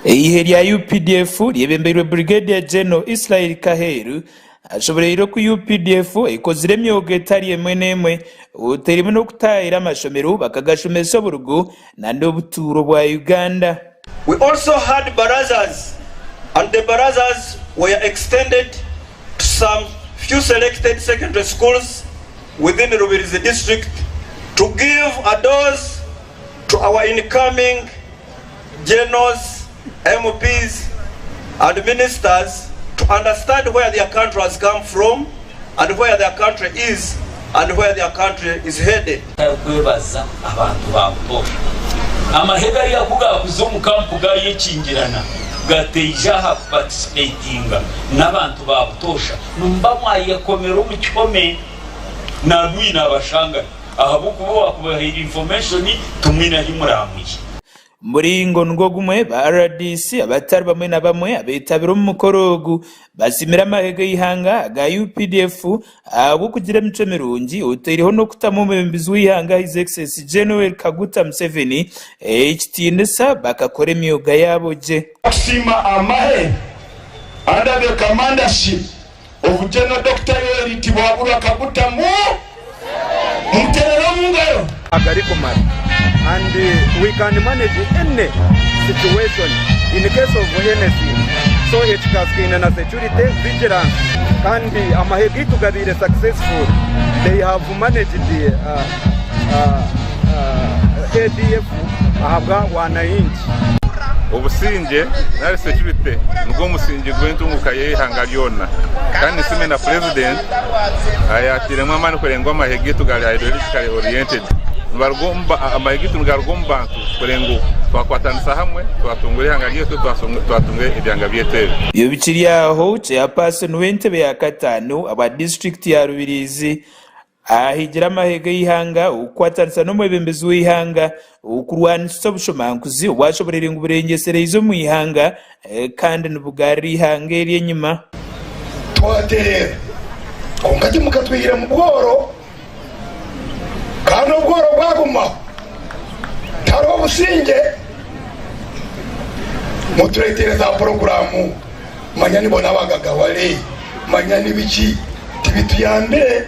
haihi ya UPDF ryebemberwe Brigadier General Israel Kaheru ashoborera ku UPDF ikozire myoga etari emwe nemwe uterimo no kutahira amashomero bakagashomesa burugo nande obuturo bwa Uganda. We also had barazas, and the barazas were extended to some few selected secondary schools within the Rubirizi district to give a dose to our incoming generals, MPs and ministers to understand where their country has come from and where their country is and where their country is headed. Amahegari yakuga kuzomu kampu ga yekingirana gatejaha participatinga n'abantu babutosha numba mwayekomera umucyome na rwina bashanga ahabukubo wakubahira information tumwina himuramuye muringo ngo gumwe ba RDC abatari bamwe na bamwe abetabira mu mukorogu basimira amahege y'ihanga ga UPDF abo kugira mico mirungi uteriho no kutamumembizi w'ihanga His Excellency General Kaguta Museveni HTNSA bakakora imyoga yabo je Sima amahe under the commandership of General Dr. Bahaburwa Kaguta muterero mungaro agarikomara. And we can manage any situation in the case of anything. So it can na security vigilance and amahegi tugabire successful. They have managed the ADF ahabwa 1 inch. Obusinge na security nugo musinge gwentungukaye ihanga lyona kandi sime na president ayatire mwamani kurengwa amahegi tugali ideologically oriented. Barugomba amayigitu ngarugomba kurengo twakwatanisa hamwe twatungure hangagiye twatunge ibyanga byetebe iyo bikiri aho chairperson w'entebe ya katanu aba district ya Rubirizi ahigira amahege y'ihanga ukwatanisa no mwebembezi w'ihanga ukurwanisa bushomankuzi ubashoborera ngo burengesere izo mu ihanga kandi n'ubugari ihanga iri nyuma twaterera kongaje mukatwihira mu bworo Kano bworo bwaguma taro businge muturetere za programu manyani bona bagaga wale manyani biki tibituyambe